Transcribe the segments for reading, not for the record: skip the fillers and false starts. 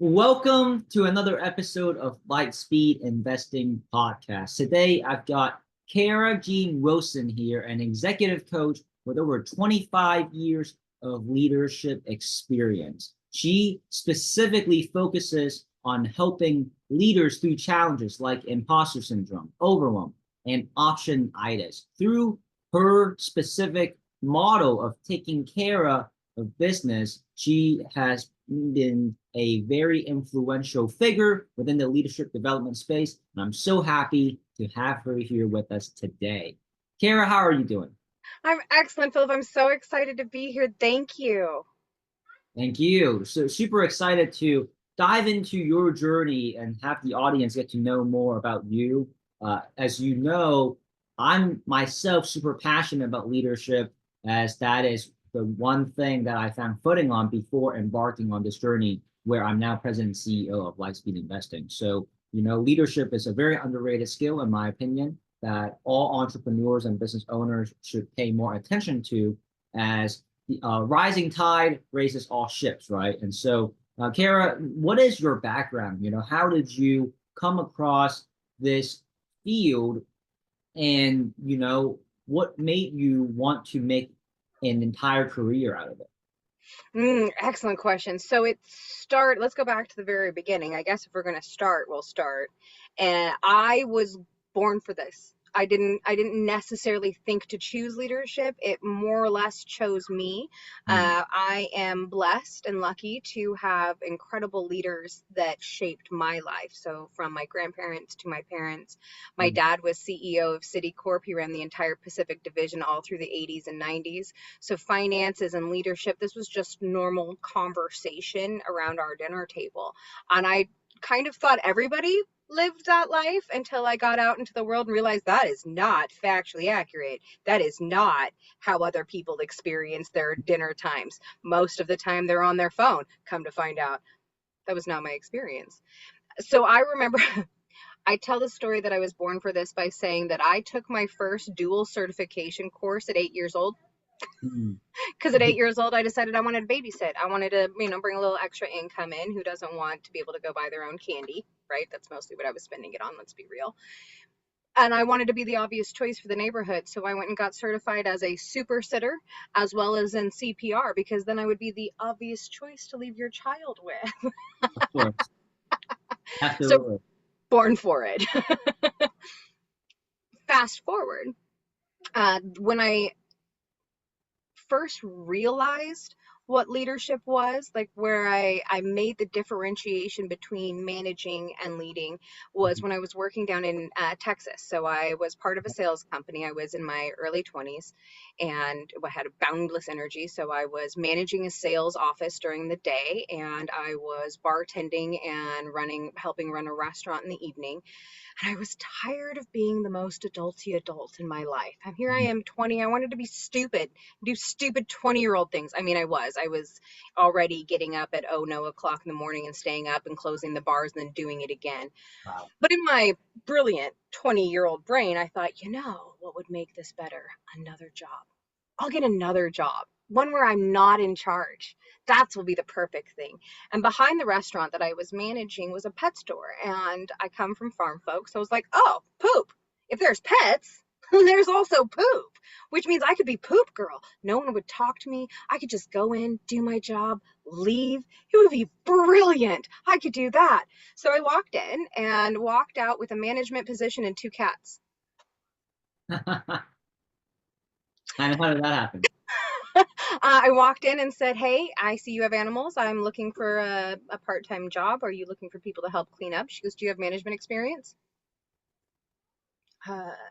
Welcome to another episode of Lightspeed Investing Podcast. Today, I've got Cara Jean Wilson here, an executive coach with over 25 years of leadership experience. She specifically focuses on helping leaders through challenges like imposter syndrome, overwhelm, and optionitis. Through her specific model of taking care of business, she has been a very influential figure within the leadership development space. And I'm so happy to have her here with us today. Cara, how are you doing? I'm excellent, Philip. I'm so excited to be here. Thank you. Thank you. So super excited to dive into your journey and have the audience get to know more about you. As you know, I'm myself super passionate about leadership, as that is the one thing that I found footing on before embarking on this journey, where I'm now president and CEO of Lightspeed Investing. So, leadership is a very underrated skill, in my opinion, that all entrepreneurs and business owners should pay more attention to, as the rising tide raises all ships, right? And so, Cara, what is your background? How did you come across this field, and what made you want to make an entire career out of it? Excellent question. Let's go back to the very beginning. I guess if we're going to start, we'll start. And I was born for this. I didn't necessarily think to choose leadership. It more or less chose me. Mm, I am blessed and lucky to have incredible leaders that shaped my life. So from my grandparents to my parents, my mm, dad was CEO of Citicorp. He ran the entire Pacific Division all through the 80s and 90s. So finances and leadership, this was just normal conversation around our dinner table. And I kind of thought everybody lived that life until I got out into the world and realized that is not factually accurate. That is not how other people experience their dinner times. Most of the time they're on their phone. Come to find out, that was not my experience. So I remember I tell the story that I was born for this by saying that I took my first dual certification course at 8 years old, mm. because at 8 years old I decided I wanted to babysit. I wanted to bring a little extra income in. Who doesn't want to be able to go buy their own candy, right? That's mostly what I was spending it on, let's be real. And I wanted to be the obvious choice for the neighborhood, so I went and got certified as a super sitter as well as in CPR, because then I would be the obvious choice to leave your child with. Of course, So absolutely. born for it. Fast forward, when I first realized what leadership was, like where I made the differentiation between managing and leading, was when I was working down in Texas. So I was part of a sales company. I was in my early 20s and I had a boundless energy. So I was managing a sales office during the day, and I was bartending and helping run a restaurant in the evening. And I was tired of being the most adulty adult in my life. And here I am, 20. I wanted to be stupid, do stupid 20-year-old things. I was already getting up at no o'clock in the morning and staying up and closing the bars and then doing it again. Wow. But in my brilliant 20-year-old brain, I thought, what would make this better? Another job. I'll get another job, one where I'm not in charge. That will be the perfect thing. And behind the restaurant that I was managing was a pet store. And I come from farm folks. So I was like, oh, poop. If there's pets, there's also poop, which means I could be poop girl. No one would talk to me. I could just go in, do my job, leave. It would be brilliant. I could do that. So I walked in and walked out with a management position and two cats. And how did that happen? I walked in and said, hey, I see you have animals. I'm looking for a part-time job. Are you looking for people to help clean up? She goes, do you have management experience?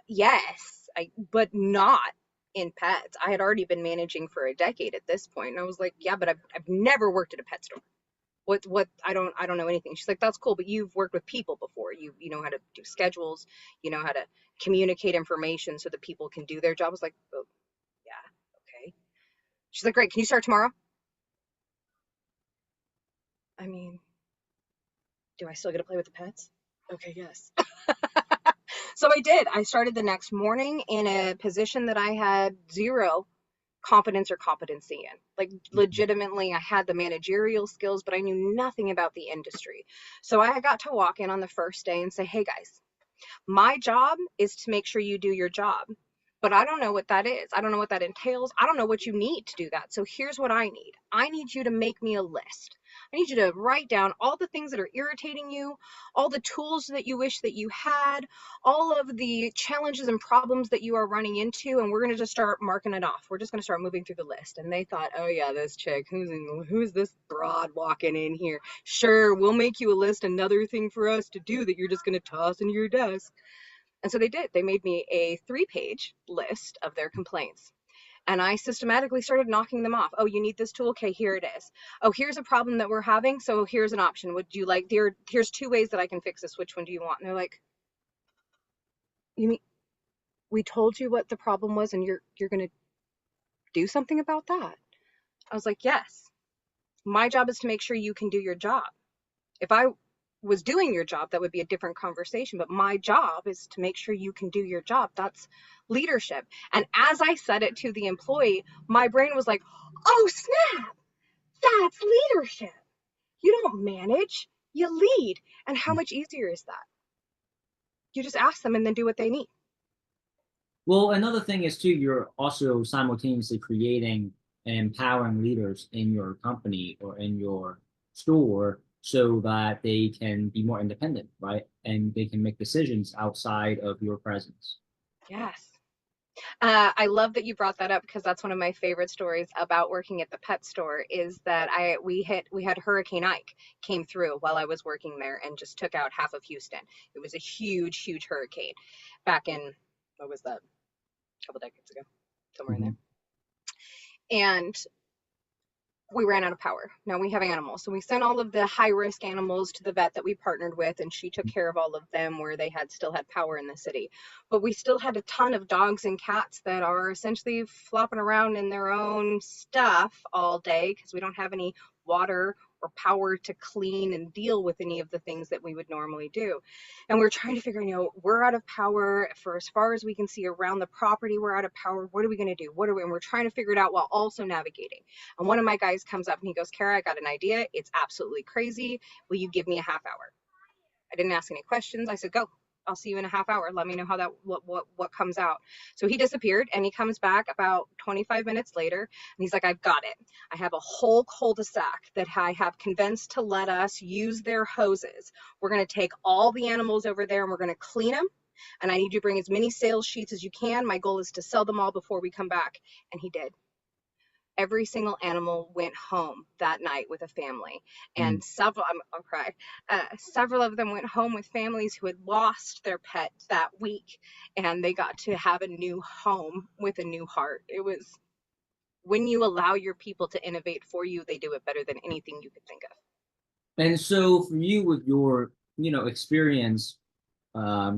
Yes, but not in pets. I had already been managing for a decade at this point. And I was like, yeah, but I've never worked at a pet store. I don't know anything. She's like, that's cool, but you've worked with people before. You know how to do schedules, you know how to communicate information so that people can do their job. I was like, oh, yeah, okay. She's like, great, can you start tomorrow? I mean, do I still get to play with the pets? Okay, yes. So I did. I started the next morning in a position that I had zero competence or competency in. Like legitimately, I had the managerial skills, but I knew nothing about the industry. So I got to walk in on the first day and say, hey guys, my job is to make sure you do your job. But I don't know what that is. I don't know what that entails. I don't know what you need to do that. So here's what I need. I need you to make me a list. I need you to write down all the things that are irritating you, all the tools that you wish that you had, all of the challenges and problems that you are running into, and we're going to just start marking it off. We're just going to start moving through the list. And they thought, oh yeah, this chick, who's this broad walking in here? Sure, we'll make you a list, another thing for us to do that you're just going to toss into your desk. And so they did. They made me a 3-page list of their complaints. And I systematically started knocking them off. Oh, you need this tool? Okay, here it is. Oh, here's a problem that we're having. So here's an option. Would you like, here's 2 ways that I can fix this. Which one do you want? And they're like, you mean, we told you what the problem was and you're going to do something about that? I was like, yes. My job is to make sure you can do your job. If I was doing your job, that would be a different conversation. But my job is to make sure you can do your job. That's leadership. And as I said it to the employee, my brain was like, oh, snap, that's leadership. You don't manage, you lead. And how much easier is that? You just ask them and then do what they need. Well, another thing is too, you're also simultaneously creating and empowering leaders in your company or in your store so that they can be more independent, right? And they can make decisions outside of your presence. Yes. I love that you brought that up because that's one of my favorite stories about working at the pet store is that we had Hurricane Ike came through while I was working there and just took out half of Houston. It was a huge, huge hurricane back in, what was that, a couple decades ago, somewhere in there. Mhm. And we ran out of power. Now we have animals. So we sent all of the high risk animals to the vet that we partnered with, and she took care of all of them where they had still had power in the city. But we still had a ton of dogs and cats that are essentially flopping around in their own stuff all day because we don't have any water or power to clean and deal with any of the things that we would normally do. And we're trying to figure, we're out of power for as far as we can see around the property. We're out of power. What are we going to do? And we're trying to figure it out while also navigating. And one of my guys comes up and he goes, Cara, I got an idea. It's absolutely crazy. Will you give me a half hour? I didn't ask any questions. I said, go. I'll see you in a half hour. Let me know how that what comes out. So he disappeared and he comes back about 25 minutes later and he's like, I've got it. I have a whole cul-de-sac that I have convinced to let us use their hoses. We're going to take all the animals over there and we're going to clean them. And I need you to bring as many sales sheets as you can. My goal is to sell them all before we come back. And he did. Every single animal went home that night with a family, Mm. and I'll cry. Several of them went home with families who had lost their pet that week, and they got to have a new home with a new heart. It was when you allow your people to innovate for you, they do it better than anything you could think of. And so for you with your, experience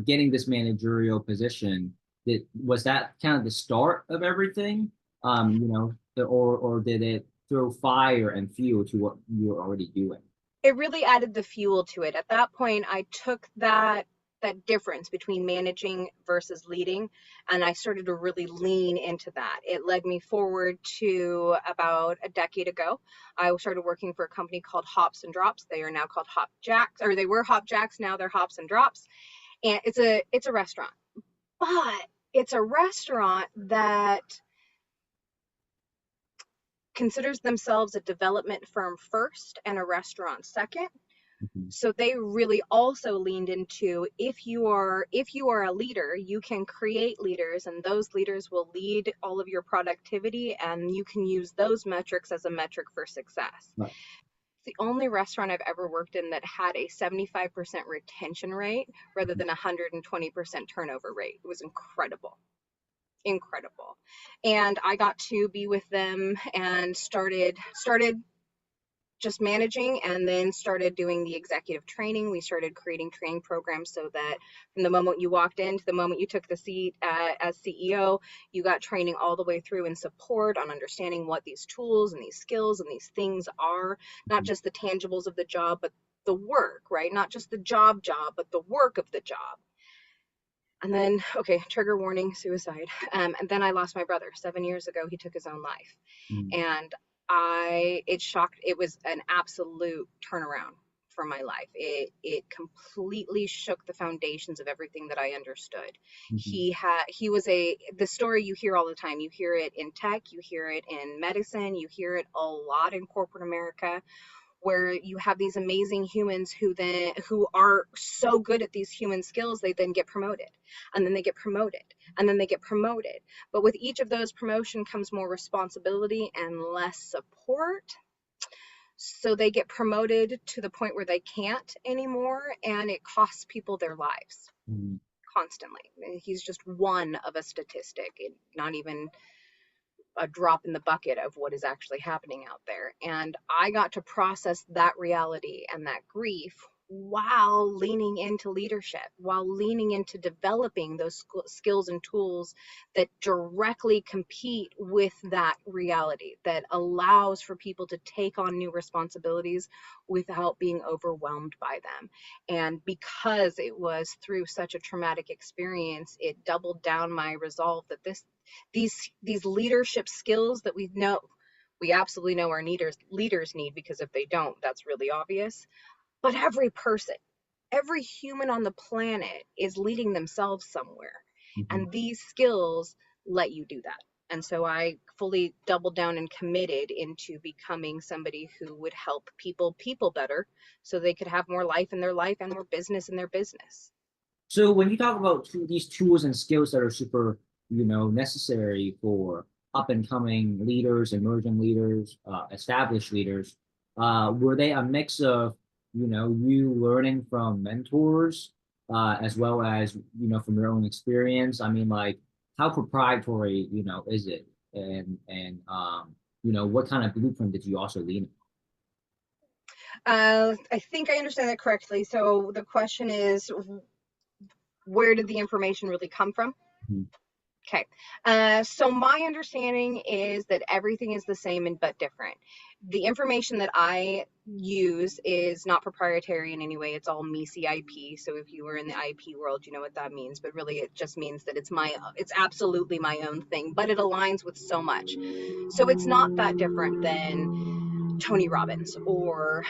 getting this managerial position, was that kind of the start of everything? Or did it throw fire and fuel to what you were already doing? It really added the fuel to it. At that point, I took that difference between managing versus leading, and I started to really lean into that. It led me forward to about a decade ago. I started working for a company called Hops and Drops. They are now called Hop Jacks, or they were Hop Jacks, now they're Hops and Drops. And it's a restaurant. But it's a restaurant that considers themselves a development firm first and a restaurant second. Mhm. So they really also leaned into if you are a leader, you can create leaders and those leaders will lead all of your productivity and you can use those metrics as a metric for success. Right. It's the only restaurant I've ever worked in that had a 75% retention rate rather than a 120% turnover rate. It was incredible. Incredible. And I got to be with them and started just managing and then started doing the executive training. We started creating training programs so that from the moment you walked in to the moment you took the seat as CEO, you got training all the way through and support on understanding what these tools and these skills and these things are, not just the tangibles of the job, but the work, right? Not just the job, but the work of the job. And then, okay, trigger warning, suicide. And then I lost my brother 7 years ago. He took his own life. Mm, And it shocked, it was an absolute turnaround for my life. It completely shook the foundations of everything that I understood. mhm, He was the story you hear all the time. You hear it in tech, you hear it in medicine, you hear it a lot in corporate America, where you have these amazing humans who are so good at these human skills, they then get promoted, and then they get promoted, and then they get promoted. But with each of those promotion comes more responsibility and less support, so they get promoted to the point where they can't anymore, and it costs people their lives mm. constantly. He's just one of a statistic, not even a drop in the bucket of what is actually happening out there. And I got to process that reality and that grief while leaning into leadership, while leaning into developing those skills and tools that directly compete with that reality, that allows for people to take on new responsibilities without being overwhelmed by them. And because it was through such a traumatic experience, it doubled down my resolve that these leadership skills that we absolutely know our leaders need, because if they don't, that's really obvious. But every person, every human on the planet is leading themselves somewhere, Mhm. and these skills let you do that. And so I fully doubled down and committed into becoming somebody who would help people better, so they could have more life in their life and more business in their business. So when you talk about these tools and skills that are super, necessary for up and coming leaders, emerging leaders, established leaders, were they a mix of, you learning from mentors, as well as, from your own experience? I mean, like, how proprietary, is it? And what kind of blueprint did you also lean I think I understand that correctly. So the question is, where did the information really come from? on? Okay. So my understanding is that everything is the same and but different. The information that I use is not proprietary in any way. It's all MECI IP. So if you were in the IP world, you know what that means. But really, it just means that it's absolutely my own thing. But it aligns with so much. So it's not that different than Tony Robbins or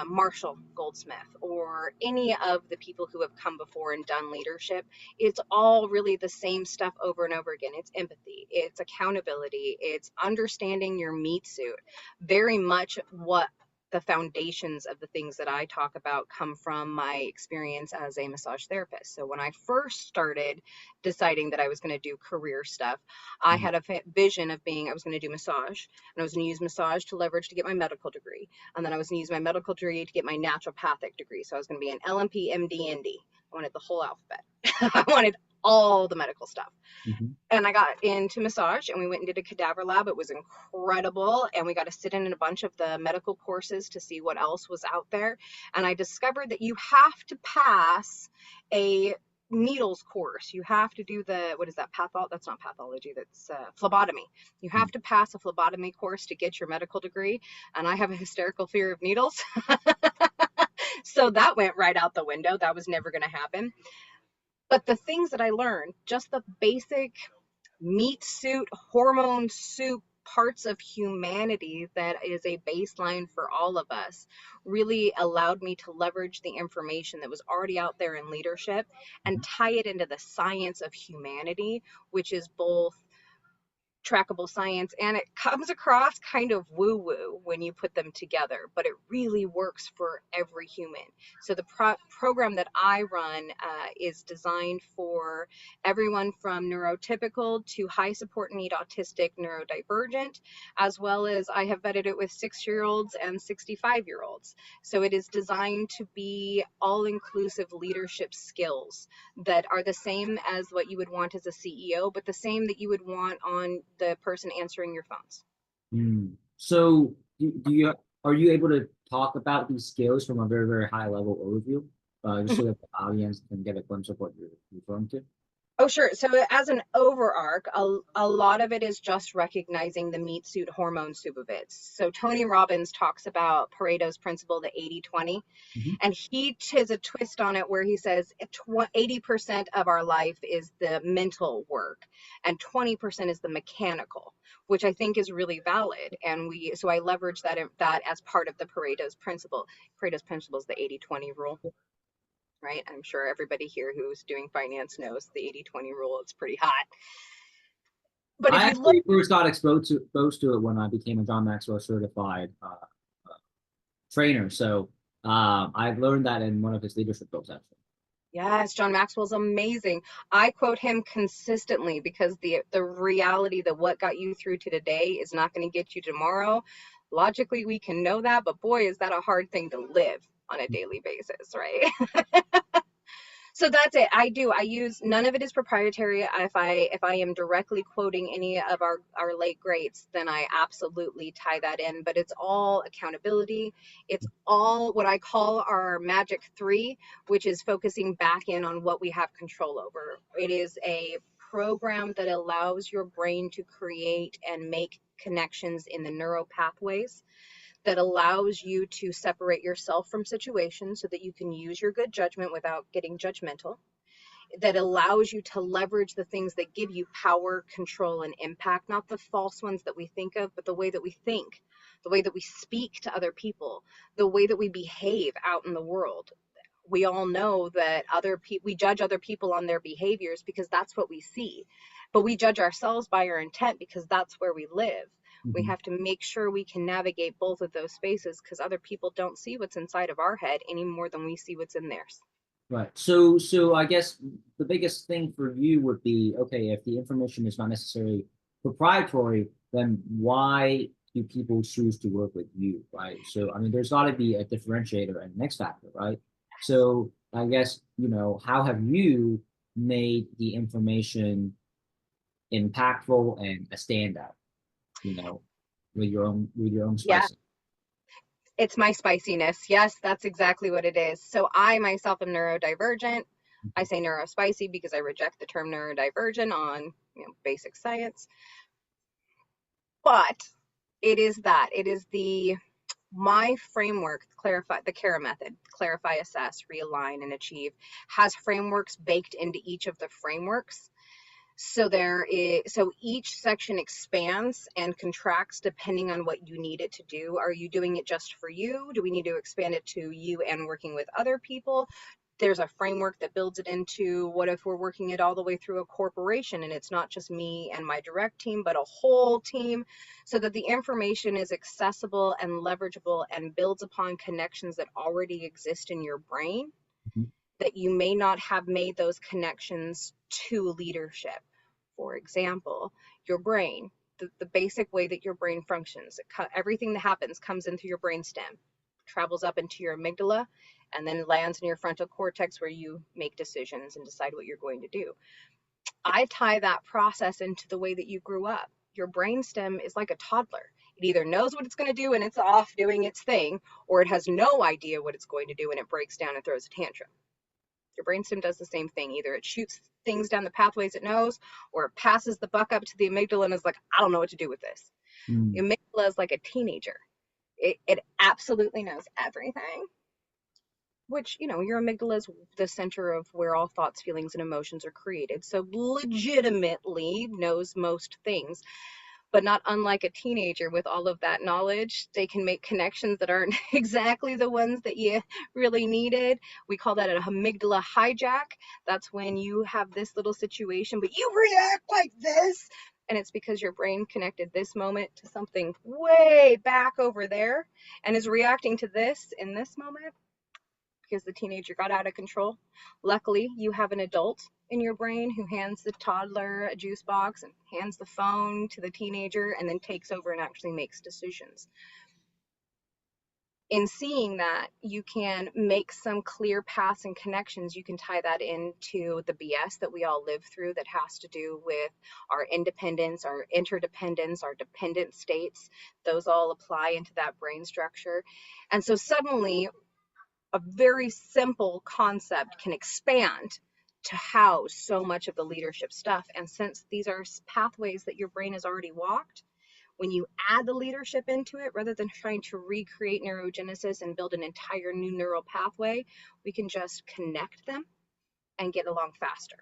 Marshall Goldsmith or any of the people who have come before and done leadership. It's all really the same stuff over and over again. It's empathy, it's accountability, it's understanding your meat suit. Very much what the foundations of the things that I talk about come from my experience as a massage therapist. So when I first started deciding that I was going to do career stuff, I had a vision of I was going to do massage, and I was going to use massage to leverage to get my medical degree. And then I was going to use my medical degree to get my naturopathic degree. So I was going to be an LMP, MD, ND. I wanted the whole alphabet. I wanted all the medical stuff. Mhm. And I got into massage, and we went and did a cadaver lab. It was incredible. And we got to sit in a bunch of the medical courses to see what else was out there. And I discovered that you have to pass a needles course. You have to do what is that? That's not pathology. That's phlebotomy. You have to pass a phlebotomy course to get your medical degree. And I have a hysterical fear of needles. So that went right out the window. That was never going to happen. But the things that I learned, just the basic meat suit, hormone soup parts of humanity that is a baseline for all of us, really allowed me to leverage the information that was already out there in leadership and tie it into the science of humanity, which is both trackable science, and it comes across kind of woo woo when you put them together, but it really works for every human. So the program that I run is designed for everyone from neurotypical to high support need autistic neurodivergent, as well as I have vetted it with 6-year-olds and 65-year-olds. So it is designed to be all inclusive leadership skills that are the same as what you would want as a CEO, but the same that you would want on the person answering your phones. So, do you are you able to talk about these skills from a very, very high level overview, just so that the audience can get a glimpse of what you're referring to? Oh, sure. So as an overarch, a lot of it is just recognizing the meat suit hormone soup of it. So Tony Robbins talks about Pareto's principle, the 80-20. Mhm. And he has a twist on it where he says 80% of our life is the mental work and 20% is the mechanical, which I think is really valid. And so I leverage that as part of the Pareto's principle. Pareto's principle is the 80-20 rule, right? I'm sure everybody here who's doing finance knows the 80-20 rule. It's pretty hot. But if I you look, actually first got exposed to it when I became a John Maxwell certified trainer. So I learned that in one of his leadership books, actually. yes, John Maxwell's amazing. I quote him consistently because the reality that what got you through to today is not going to get you tomorrow. Logically, we can know that, but boy, is that a hard thing to live on a daily basis, right? So that's it. I use, none of it is proprietary. If I am directly quoting any of our late greats, then I absolutely tie that in. But it's all accountability. It's all what I call our magic three, which is focusing back in on what we have control over. It is a program that allows your brain to create and make connections in the neural pathways that allows you to separate yourself from situations so that you can use your good judgment without getting judgmental, that allows you to leverage the things that give you power, control, and impact, not the false ones that we think of, but the way that we think, the way that we speak to other people, the way that we behave out in the world. We all know that other people, we judge other people on their behaviors because that's what we see, but we judge ourselves by our intent because that's where we live. We Mhm. have to make sure we can navigate both of those spaces because other people don't see what's inside of our head any more than we see what's in theirs. Right. So I guess the biggest thing for you would be, okay, if the information is not necessarily proprietary, then why do people choose to work with you, right? So I mean, there's got to be a differentiator and next factor, right? So I guess, how have you made the information impactful and a standout, you know, with your own Yeah, spicing? it's my spiciness. Yes, that's exactly what it is. So I myself am neurodivergent. I say neurospicy because I reject the term neurodivergent on basic science. But it is that. It is the my framework, clarify the Cara method, clarify, assess, realign, and achieve, has frameworks baked into each of the frameworks. So each section expands and contracts depending on what you need it to do. Are you doing it just for you? Do we need to expand it to you and working with other people? There's a framework that builds it into what if we're working it all the way through a corporation and it's not just me and my direct team, but a whole team, so that the information is accessible and leverageable and builds upon connections that already exist in your brain Mhm. that you may not have made those connections to leadership. For example, your brain, the basic way that your brain functions, everything that happens comes in through your brainstem, travels up into your amygdala, and then lands in your frontal cortex where you make decisions and decide what you're going to do. I tie that process into the way that you grew up. Your brainstem is like a toddler. It either knows what it's going to do and it's off doing its thing, or it has no idea what it's going to do and it breaks down and throws a tantrum. Your brainstem does the same thing. Either it shoots things down the pathways it knows, or it passes the buck up to the amygdala and is like, I don't know what to do with this. The Mm. amygdala is like a teenager. It absolutely knows everything, which, your amygdala is the center of where all thoughts, feelings, and emotions are created. So legitimately knows most things, but not unlike a teenager with all of that knowledge, they can make connections that aren't exactly the ones that you really needed. We call that an amygdala hijack. That's when you have this little situation, but you react like this. And it's because your brain connected this moment to something way back over there and is reacting to this in this moment because the teenager got out of control. Luckily, you have an adult in your brain who hands the toddler a juice box and hands the phone to the teenager and then takes over and actually makes decisions. In seeing that, you can make some clear paths and connections. You can tie that into the BS that we all live through that has to do with our independence, our interdependence, our dependent states. Those all apply into that brain structure. And so suddenly a very simple concept can expand to house so much of the leadership stuff. And since these are pathways that your brain has already walked, when you add the leadership into it, rather than trying to recreate neurogenesis and build an entire new neural pathway, we can just connect them and get along faster.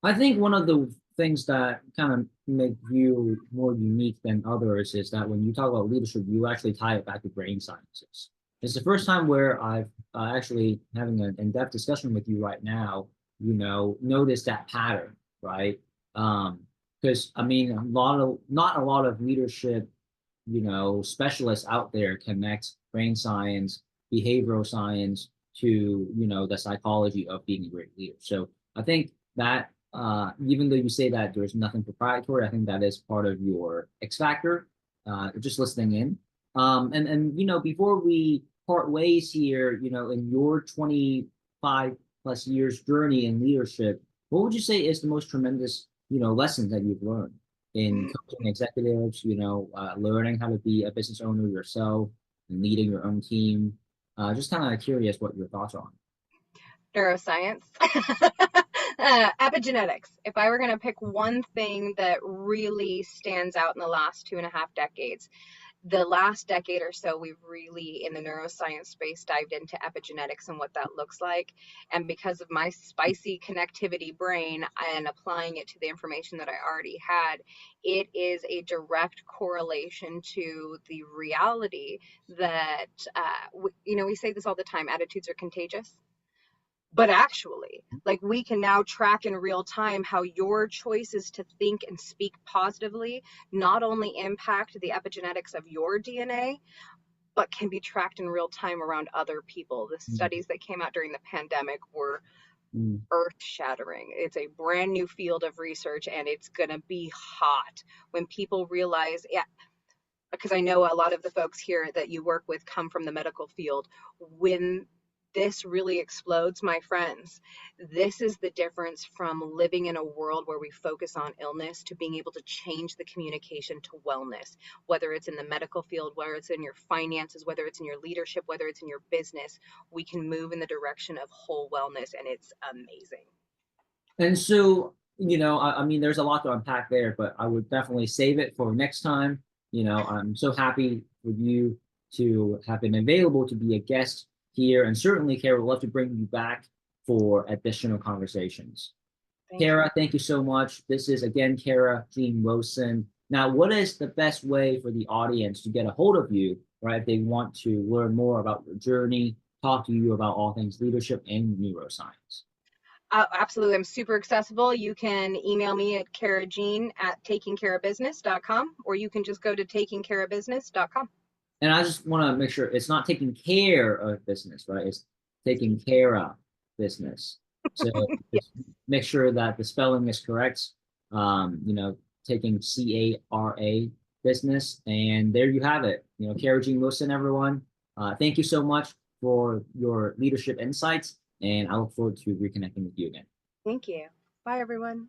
I think one of the things that kind of make you more unique than others is that when you talk about leadership, you actually tie it back to brain sciences. It's the first time where I've actually having an in-depth discussion with you right now, notice that pattern, right? Because I mean, not a lot of leadership, specialists out there connect brain science, behavioral science to, the psychology of being a great leader. So I think that even though you say that there's nothing proprietary, I think that is part of your X factor. Just listening in, and before we part ways here, in your 25 plus years journey in leadership, what would you say is the most tremendous, lessons that you've learned in coaching executives? Learning how to be a business owner yourself and leading your own team. Just kind of curious what your thoughts are on. Neuroscience. Epigenetics. If I were going to pick one thing that really stands out in the last 2.5 decades, the last decade or so, we've really, in the neuroscience space, dived into epigenetics and what that looks like. And because of my spicy connectivity brain and applying it to the information that I already had, it is a direct correlation to the reality that, we say this all the time, attitudes are contagious. But actually, like, we can now track in real time how your choices to think and speak positively not only impact the epigenetics of your DNA, but can be tracked in real time around other people. The studies that came out during the pandemic were earth shattering. It's a brand new field of research, and it's going to be hot when people realize, yeah, because I know a lot of the folks here that you work with come from the medical field. When this really explodes, my friends, this is the difference from living in a world where we focus on illness to being able to change the communication to wellness, whether it's in the medical field, whether it's in your finances, whether it's in your leadership, whether it's in your business. We can move in the direction of whole wellness, and it's amazing. And so, I mean, there's a lot to unpack there, but I would definitely save it for next time. I'm so happy for you to have been available to be a guest here. And certainly, Cara, would love to bring you back for additional conversations. Cara, thank you so much. This is, again, Cara Jean Wilson. Now, what is the best way for the audience to get a hold of you, right, if they want to learn more about your journey, talk to you about all things leadership and neuroscience? Absolutely. I'm super accessible. You can email me at caragene@takingcareofbusiness.com, or you can just go to takingcareofbusiness.com. And I just want to make sure it's not taking care of business, right? It's taking care of business. So just make sure that the spelling is correct. Taking CARA business. And there you have it. Cara Jean Wilson, everyone. Thank you so much for your leadership insights. And I look forward to reconnecting with you again. Thank you. Bye, everyone.